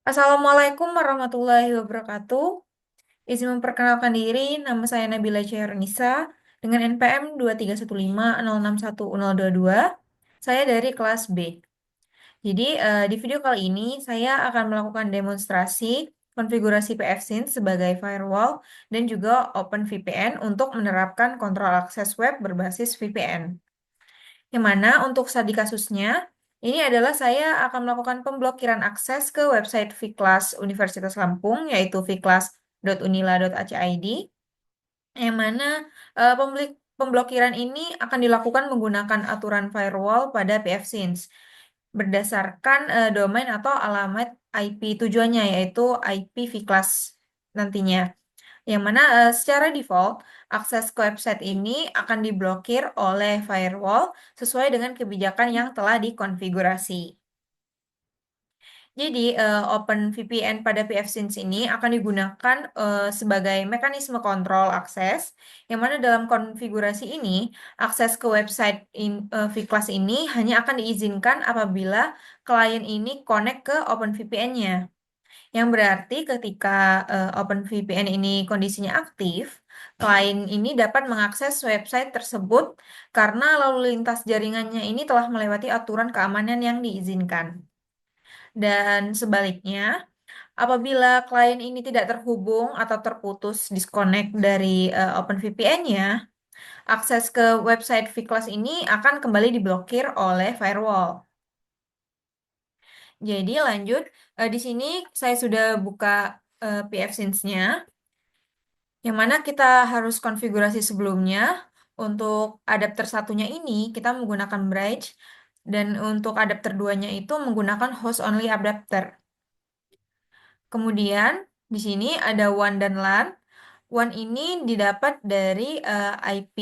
Assalamualaikum warahmatullahi wabarakatuh. Izin memperkenalkan diri, nama saya Nabila Chairunisa dengan NPM 23150610022. Saya dari kelas B. Jadi, di video kali ini saya akan melakukan demonstrasi konfigurasi PFSIN sebagai firewall dan juga OpenVPN untuk menerapkan kontrol akses web berbasis VPN. Yang mana untuk studi kasusnya, ini adalah saya akan melakukan pemblokiran akses ke website Viklas Universitas Lampung, yaitu viklas.unila.ac.id, yang mana pemblokiran ini akan dilakukan menggunakan aturan firewall pada PFSINS berdasarkan domain atau alamat IP tujuannya, yaitu IP Viklas nantinya. Yang mana secara default, akses ke website ini akan diblokir oleh firewall sesuai dengan kebijakan yang telah dikonfigurasi. Jadi, OpenVPN pada PFSINS ini akan digunakan sebagai mekanisme kontrol akses, yang mana dalam konfigurasi ini, akses ke website Viklas ini hanya akan diizinkan apabila klien ini connect ke OpenVPN-nya. Yang berarti ketika OpenVPN ini kondisinya aktif, klien ini dapat mengakses website tersebut karena lalu lintas jaringannya ini telah melewati aturan keamanan yang diizinkan. Dan sebaliknya, apabila klien ini tidak terhubung atau terputus disconnect dari OpenVPN-nya, akses ke website Viklas ini akan kembali diblokir oleh firewall. Jadi lanjut, di sini saya sudah buka PFSINS-nya, yang mana kita harus konfigurasi sebelumnya. Untuk adapter satunya ini kita menggunakan bridge, dan untuk adapter 2-nya itu menggunakan host only adapter. Kemudian di sini ada WAN dan LAN. WAN ini didapat dari IP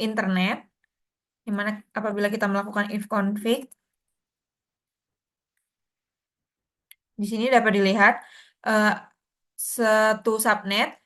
internet, di mana apabila kita melakukan if config, di sini dapat dilihat eh, satu subnet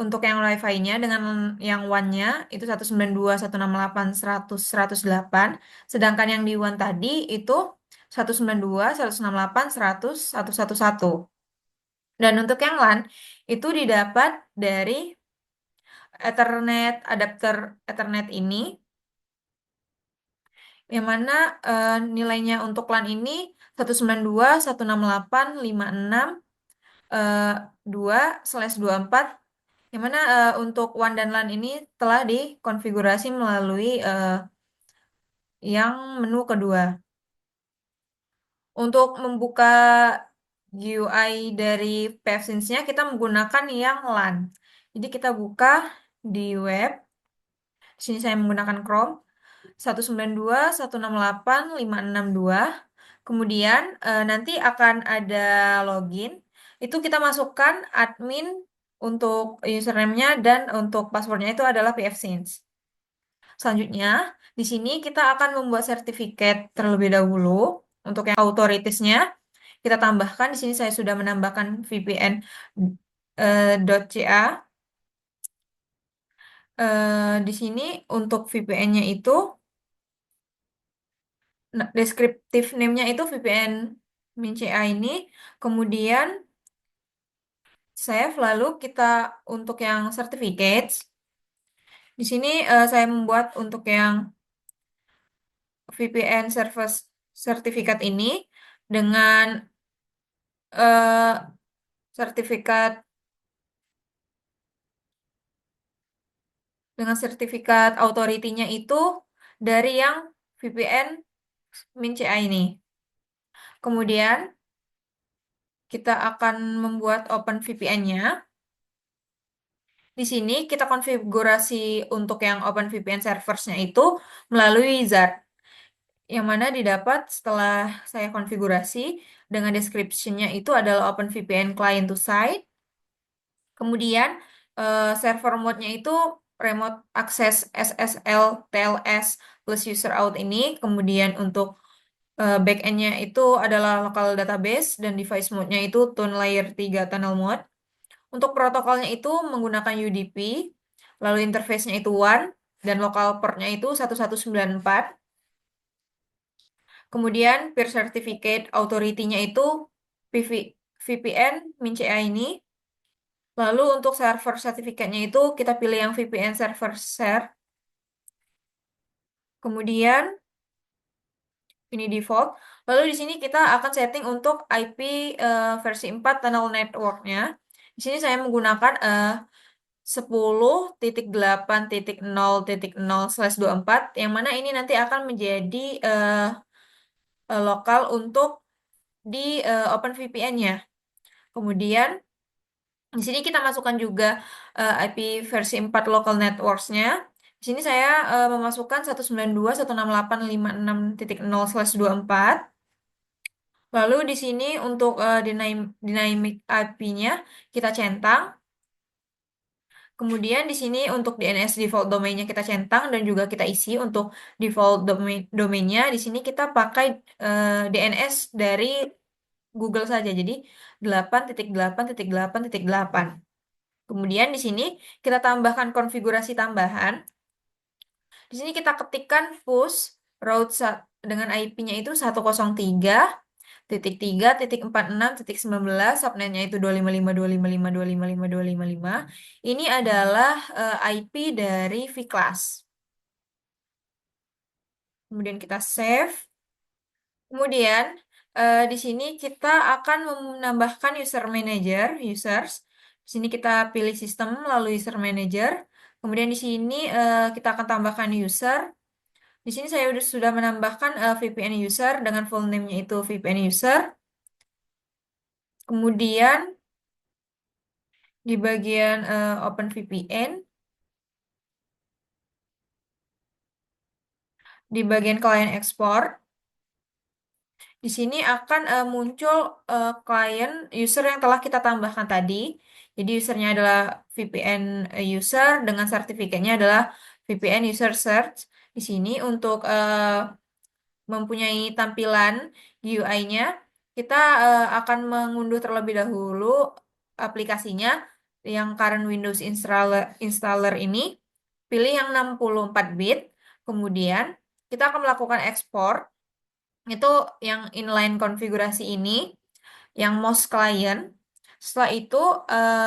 untuk yang Wi-Fi-nya dengan yang WAN-nya itu 192.168.100.108, sedangkan yang di WAN tadi itu 192.168.100.111. Dan untuk yang LAN itu didapat dari Ethernet, adapter Ethernet ini, yang mana nilainya untuk LAN ini 192.168.56.2/24, yang mana untuk WAN dan LAN ini telah dikonfigurasi melalui yang menu kedua. Untuk membuka GUI dari PFSINS-nya kita menggunakan yang LAN. Jadi kita buka di web. Di sini saya menggunakan Chrome 192.168.562. Kemudian nanti akan ada login. Itu kita masukkan admin untuk username-nya dan untuk password-nya itu adalah PFSINS. Selanjutnya, di sini kita akan membuat sertifikat terlebih dahulu. Untuk yang authorities-nya, kita tambahkan. Di sini saya sudah menambahkan VPN .ca. Di sini untuk VPN-nya itu, deskriptif name-nya itu VPN min CA ini. Kemudian save, lalu kita untuk yang certificates. Di sini saya membuat untuk yang VPN service sertifikat ini dengan eh, sertifikat sertifikat authority-nya itu dari yang VPN min CA ini. Kemudian kita akan membuat Open VPN-nya. Di sini kita konfigurasi untuk yang OpenVPN servers-nya itu melalui wizard, yang mana didapat setelah saya konfigurasi dengan description-nya itu adalah OpenVPN client to site. Kemudian server mode-nya itu remote access SSL TLS plus user out ini. Kemudian untuk backend-nya itu adalah local database dan device mode-nya itu Tune Layer 3 tunnel mode. Untuk protokolnya itu menggunakan UDP, lalu interface-nya itu WAN, dan local port-nya itu 1194. Kemudian peer certificate authority-nya itu VPN Min.ca ini. Lalu untuk server sertifikatnya itu kita pilih yang VPN server share. Kemudian ini default. Lalu di sini kita akan setting untuk IP versi 4 tunnel networknya. Di sini saya menggunakan 10.8.0.0/24 yang mana ini nanti akan menjadi lokal untuk di OpenVPN-nya. Kemudian di sini kita masukkan juga IP versi 4 local networks-nya. Di sini saya memasukkan 192.168.5.6.0/24. Lalu di sini untuk dynamic IP-nya kita centang. Kemudian di sini untuk DNS default domainnya kita centang dan juga kita isi untuk default domainnya. Di sini kita pakai DNS dari Google saja. Jadi 8.8.8.8. Kemudian di sini kita tambahkan konfigurasi tambahan. Di sini kita ketikkan push route dengan IP-nya itu 103.3.46.19, subnetnya itu 255.255.255.255. Ini adalah IP dari vClass. Kemudian kita save. Kemudian di sini kita akan menambahkan user manager, users. Di sini kita pilih sistem lalu user manager. Kemudian di sini kita akan tambahkan user. Di sini saya sudah menambahkan VPN user dengan full name-nya itu VPN user. Kemudian di bagian OpenVPN, di bagian client export, di sini akan muncul klien user yang telah kita tambahkan tadi. Jadi usernya adalah VPN user dengan sertifikatnya adalah VPN user search. Di sini untuk mempunyai tampilan GUI-nya, kita akan mengunduh terlebih dahulu aplikasinya yang current Windows installer ini. Pilih yang 64 bit. Kemudian kita akan melakukan ekspor. Itu yang inline konfigurasi ini, yang mouse client. Setelah itu,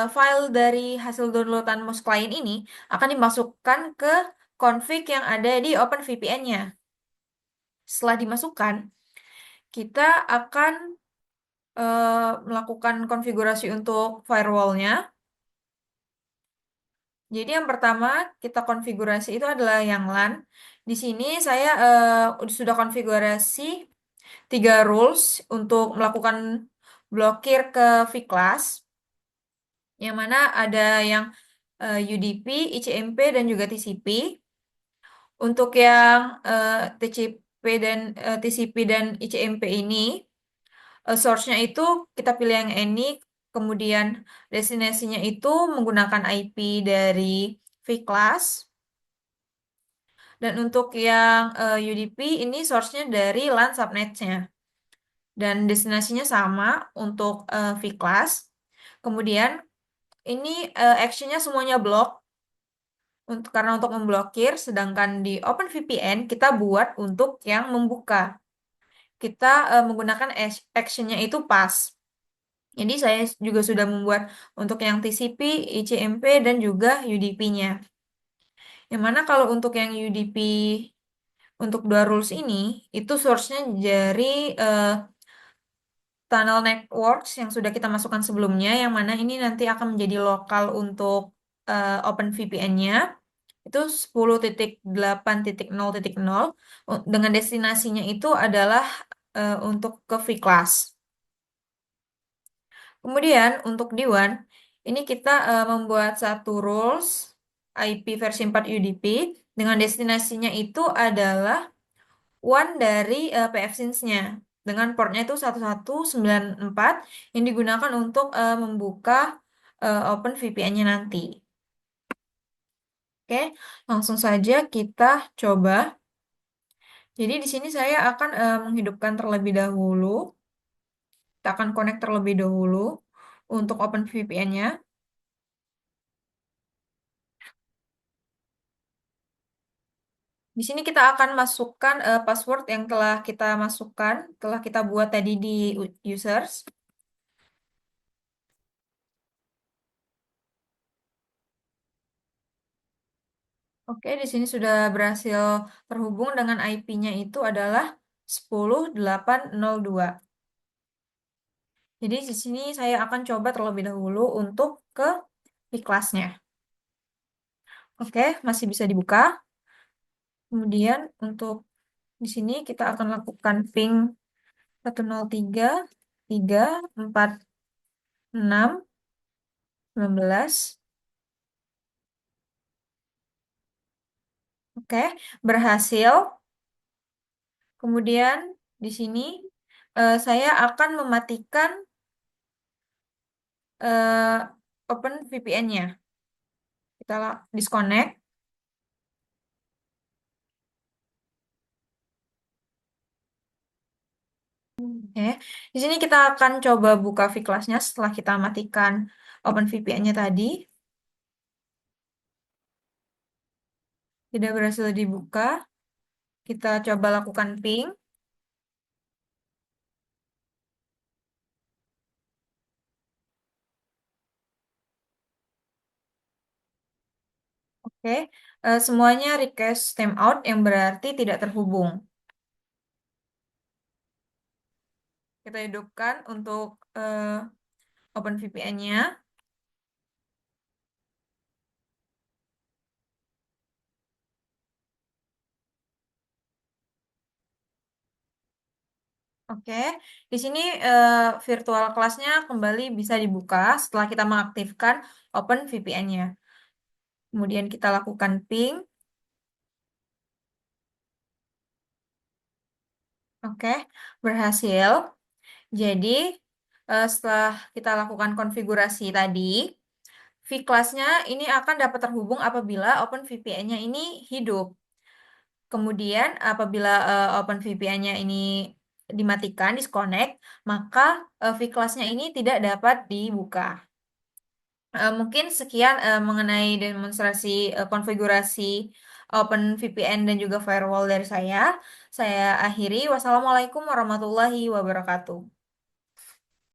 file dari hasil downloadan mouse client ini akan dimasukkan ke config yang ada di OpenVPN-nya. Setelah dimasukkan, kita akan melakukan konfigurasi untuk firewall-nya. Jadi yang pertama kita konfigurasi itu adalah yang LAN. Di sini saya sudah konfigurasi 3 rules untuk melakukan blokir ke vClass, yang mana ada yang UDP, ICMP, dan juga TCP. Untuk yang TCP dan ICMP ini, source-nya itu kita pilih yang any, kemudian destinasinya itu menggunakan IP dari vClass. Dan untuk yang UDP ini source-nya dari LAN subnet-nya. Dan destinasinya sama untuk vClass. Kemudian ini action-nya semuanya block karena untuk memblokir, sedangkan di OpenVPN kita buat untuk yang membuka. Kita menggunakan action-nya itu pass. Jadi saya juga sudah membuat untuk yang TCP, ICMP, dan juga UDP-nya. Yang mana kalau untuk yang UDP untuk dua rules ini, itu source-nya dari tunnel networks yang sudah kita masukkan sebelumnya, yang mana ini nanti akan menjadi lokal untuk OpenVPN-nya. Itu 10.8.0.0 dengan destinasinya itu adalah untuk ke vClass. Kemudian untuk di WAN, ini kita membuat satu rules IP versi 4 UDP dengan destinasinya itu adalah WAN dari PFSINS-nya dengan portnya itu 1194 yang digunakan untuk membuka Open VPN-nya nanti. Oke, langsung saja kita coba. Jadi di sini saya akan menghidupkan terlebih dahulu. Kita akan connect terlebih dahulu untuk Open VPN-nya. Di sini kita akan masukkan password yang telah kita masukkan, telah kita buat tadi di users. Oke, di sini sudah berhasil terhubung dengan IP-nya itu adalah 10.802. Jadi di sini saya akan coba terlebih dahulu untuk ke kelasnya. Oke, masih bisa dibuka. Kemudian untuk di sini kita akan lakukan ping 103.346.19. Oke, berhasil. Kemudian di sini saya akan mematikan eh, Open VPN-nya. Kita disconnect. Oke, di sini kita akan coba buka vClass-nya setelah kita matikan Open VPN-nya tadi. Tidak berhasil dibuka. Kita coba lakukan ping. Oke, semuanya request timeout yang berarti tidak terhubung. Kita hidupkan untuk Open VPN-nya. Oke, di sini virtual kelasnya kembali bisa dibuka setelah kita mengaktifkan Open VPN-nya. Kemudian kita lakukan ping. Oke, berhasil. Jadi, setelah kita lakukan konfigurasi tadi, vClass-nya ini akan dapat terhubung apabila OpenVPN-nya ini hidup. Kemudian, apabila OpenVPN-nya ini dimatikan, disconnect, maka vClass-nya ini tidak dapat dibuka. Mungkin sekian mengenai demonstrasi konfigurasi OpenVPN dan juga firewall dari saya. Saya akhiri. Wassalamualaikum warahmatullahi wabarakatuh.